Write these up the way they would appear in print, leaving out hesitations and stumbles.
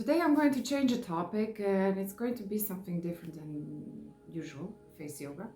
Today I'm going to change a topic and it's going to be something different than usual, face yoga.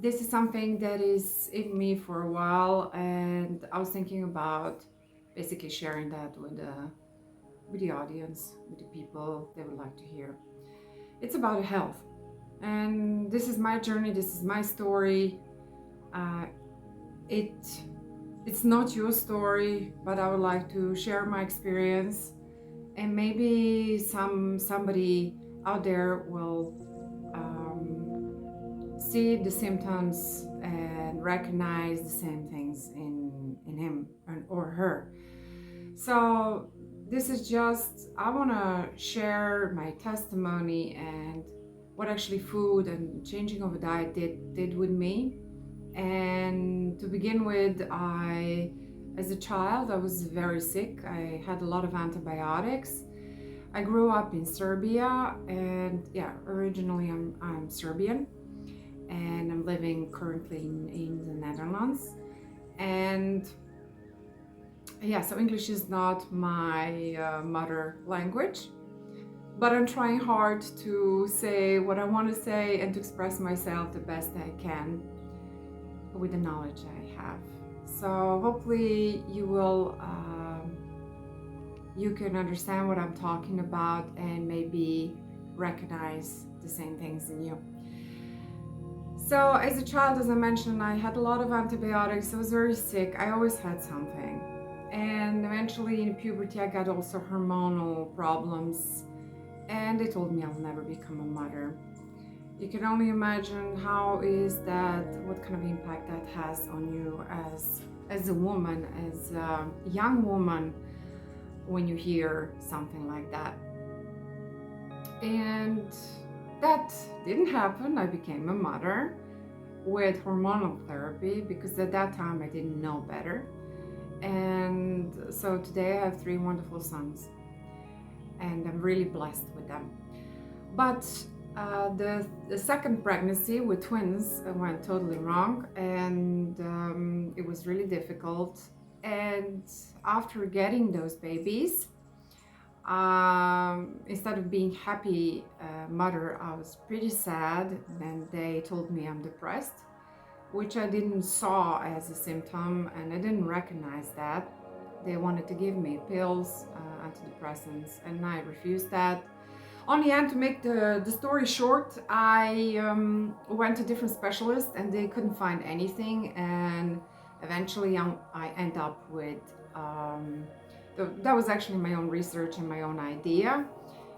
This is something that is in me for a while, and I was thinking about basically sharing that with the audience, with the people they would like to hear. It's about health. And this is my journey, this is my story. Uh, it it's not your story, but I would like to share my experience, and maybe somebody out there will see the symptoms and recognize the same things in him or her. So this is just, I want to share my testimony and what actually food and changing of a diet did with me. And to begin with, as a child, I was very sick. I had a lot of antibiotics. I grew up in Serbia, and yeah, originally I'm Serbian, and I'm living currently in the Netherlands. And yeah, so English is not my mother language, but I'm trying hard to say what I want to say and to express myself the best I can with the knowledge I have. So hopefully you can understand what I'm talking about and maybe recognize the same things in you. So as a child, as I mentioned, I had a lot of antibiotics. I was very sick. I always had something. And eventually in puberty, I got also hormonal problems. And they told me I'll never become a mother. You can only imagine what kind of impact that has on you as a woman, as a young woman, when you hear something like that. And that didn't happen. I became a mother with hormonal therapy because at that time I didn't know better. And so today I have 3 wonderful sons, and I'm really blessed with them. But the second pregnancy with twins went totally wrong, and it was really difficult. And after getting those babies, instead of being happy mother, I was pretty sad, and they told me I'm depressed, which I didn't saw as a symptom, and I didn't recognize that. They wanted to give me pills, antidepressants, and I refused that. On the end, to make the story short, I went to different specialists and they couldn't find anything, and eventually I end up with, that was actually my own research and my own idea,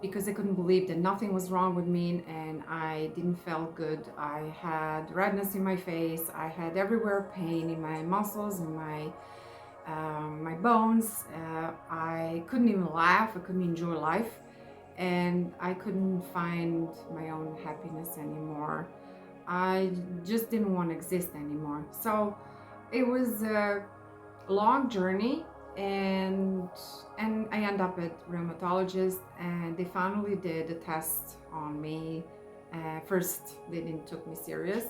because I couldn't believe that nothing was wrong with me and I didn't feel good. I had redness in my face, I had everywhere pain in my muscles and my bones. I couldn't even laugh, I couldn't enjoy life, and I couldn't find my own happiness anymore. I just didn't want to exist anymore. So it was a long journey, and I ended up at rheumatologist, and they finally did a test on me. First, they didn't took me serious,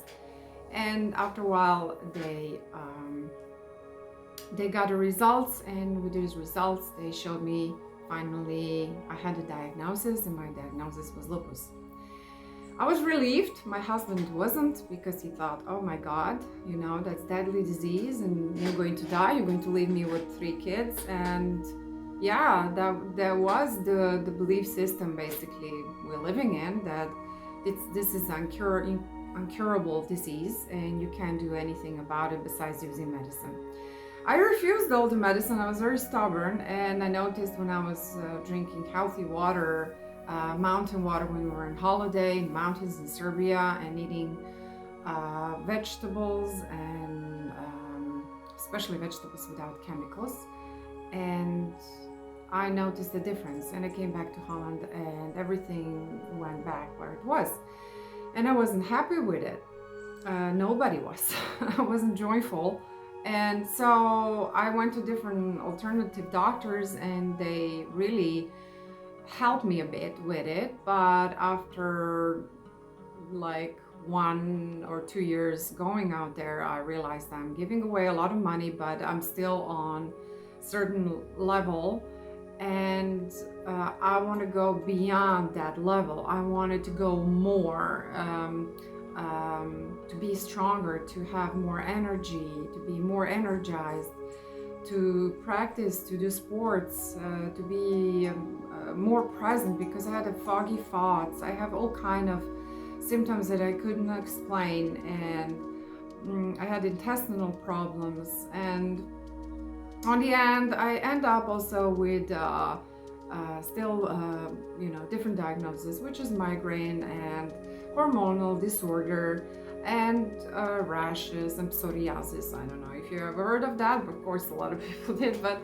and after a while, they got the results, and with these results, they showed me finally I had a diagnosis, and my diagnosis was lupus. I was relieved. My husband wasn't, because he thought, oh my God, that's deadly disease and you're going to die. You're going to leave me with 3 kids. And yeah, that was the belief system basically we're living in, that this is incurable disease and you can't do anything about it besides using medicine. I refused all the medicine. I was very stubborn, and I noticed when I was drinking healthy water, mountain water, when we were on holiday in mountains in Serbia, and eating vegetables, and especially vegetables without chemicals, and I noticed the difference, and I came back to Holland and everything went back where it was, and I wasn't happy with it. Nobody was. I wasn't joyful. And so I went to different alternative doctors, and they really helped me a bit with it. But after like 1 or 2 years going out there, I realized I'm giving away a lot of money, but I'm still on certain level, and I want to go beyond that level. I wanted to go more, to be stronger, to have more energy, to be more energized, to practice, to do sports, to be more present, because I had a foggy thoughts. I have all kind of symptoms that I couldn't explain, and I had intestinal problems, and on the end I end up also with still different diagnoses, which is migraine and hormonal disorder and rashes and psoriasis. I don't know if you ever heard of that, but of course a lot of people did, but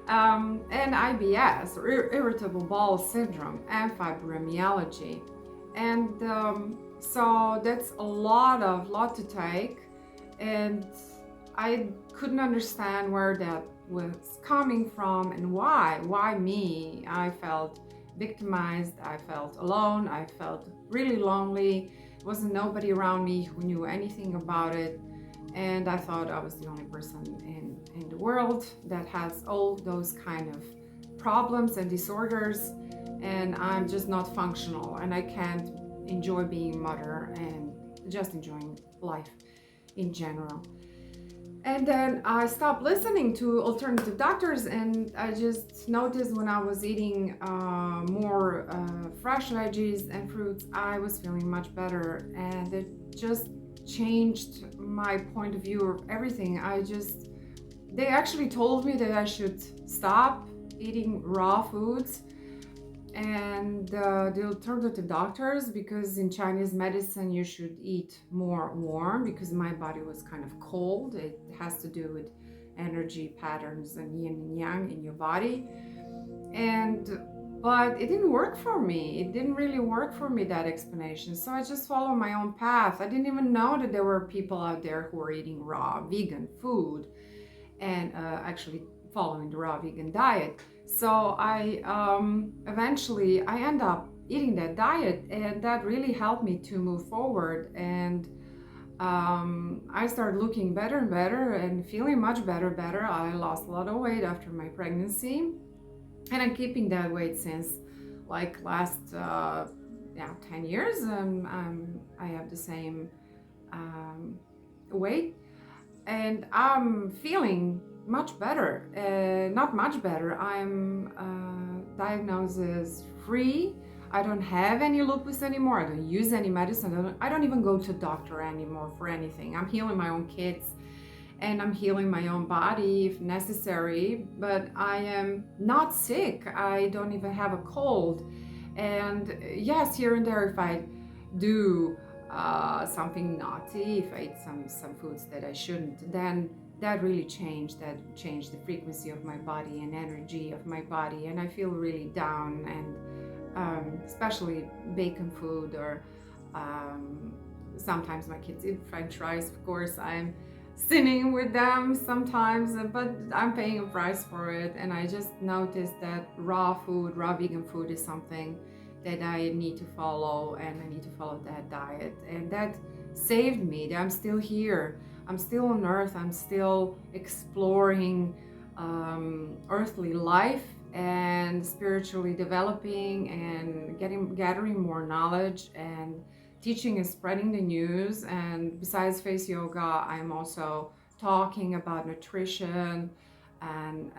and IBS, or irritable bowel syndrome, and fibromyalgia. And so that's a lot to take, and I couldn't understand where that was coming from and why me. I felt victimized, I felt alone, I felt really lonely. There wasn't nobody around me who knew anything about it, and I thought I was the only person in the world that has all those kind of problems and disorders, and I'm just not functional, and I can't enjoy being a mother and just enjoying life in general. And then I stopped listening to alternative doctors, and I just noticed when I was eating more fresh veggies and fruits, I was feeling much better, and it just changed my point of view of everything. They actually told me that I should stop eating raw foods, and the alternative doctors, because in Chinese medicine you should eat more warm, because my body was kind of cold. It has to do with energy patterns and yin and yang in your body, but it didn't work for me. It didn't really work for me, that explanation. So I just followed my own path. I didn't even know that there were people out there who were eating raw vegan food and actually following the raw vegan diet. So I eventually end up eating that diet, and that really helped me to move forward. And I started looking better and better and feeling much better. I lost a lot of weight after my pregnancy, and I'm keeping that weight since like last 10 years. I have the same weight, and I'm feeling much better. Not much better. I'm diagnosis free. I don't have any lupus anymore. I don't use any medicine. I don't even go to doctor anymore for anything. I'm healing my own kids, and I'm healing my own body if necessary, but I am not sick. I don't even have a cold. And yes, here and there, if I do something naughty, if I eat some foods that I shouldn't, then that really changed. That changed the frequency of my body and energy of my body, and I feel really down. And especially bacon food, or sometimes my kids eat French fries. Of course, I'm sinning with them sometimes, but I'm paying a price for it. And I just noticed that raw vegan food is something that I need to follow, and I need to follow that diet. And that saved me. That I'm still here. I'm still on earth. I'm still exploring earthly life and spiritually developing and gathering more knowledge and teaching and spreading the news. And besides face yoga, I'm also talking about nutrition and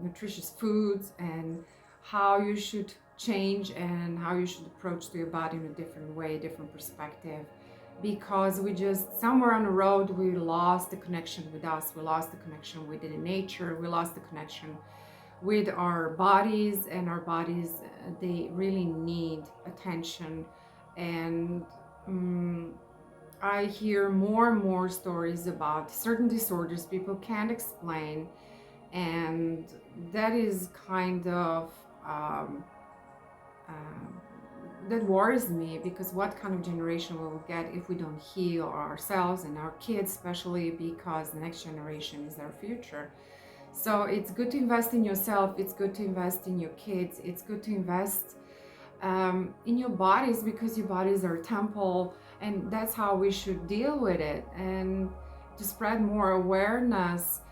nutritious foods, and how you should change and how you should approach to your body in a different way, different perspective. Because we just, somewhere on the road, we lost the connection with us. We lost the connection with the nature. We lost the connection with our bodies, and our bodies, they really need attention. And I hear more and more stories about certain disorders people can't explain, and that is kind of that worries me, because what kind of generation we will get if we don't heal ourselves and our kids, especially because the next generation is our future. So it's good to invest in yourself, it's good to invest in your kids, it's good to invest in your bodies, because your bodies are a temple, and that's how we should deal with it. And to spread more awareness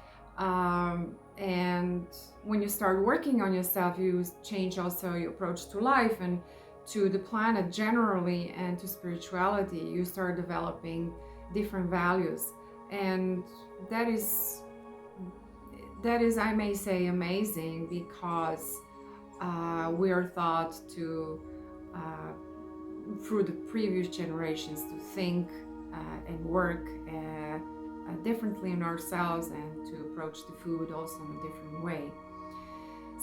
And when you start working on yourself, you change also your approach to life and to the planet generally, and to spirituality. You start developing different values, and that is, I may say, amazing, because we are taught to, through the previous generations, to think and work differently in ourselves, and to approach the food also in a different way.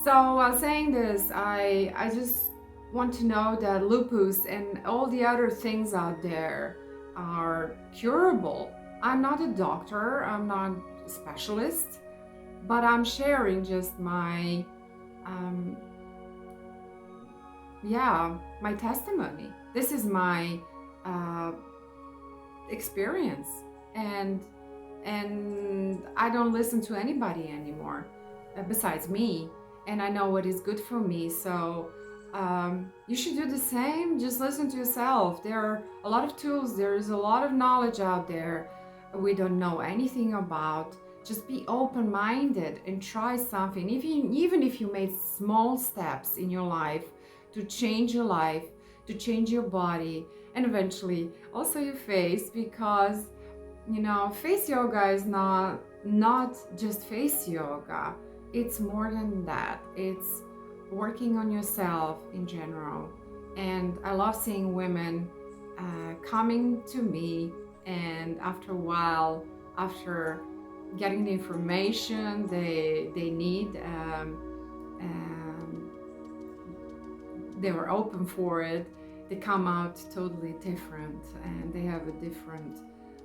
So while saying this, I just want to know that lupus and all the other things out there are curable. I'm not a doctor, I'm not a specialist, but I'm sharing just my my testimony. This is my experience, and I don't listen to anybody anymore besides me, and I know what is good for me. So you should do the same. Just listen to yourself. There are a lot of tools, there's a lot of knowledge out there we don't know anything about. Just be open-minded and try something, even if you made small steps in your life to change your life, to change your body, and eventually also your face, because face yoga is not just face yoga. It's more than that. It's working on yourself in general. And I love seeing women coming to me, and after a while, after getting the information they need, they were open for it, they come out totally different, and they have a different,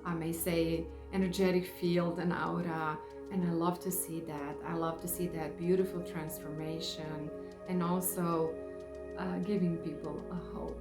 I may say, energetic field and aura. And I love to see that. I love to see that beautiful transformation, and also giving people a hope.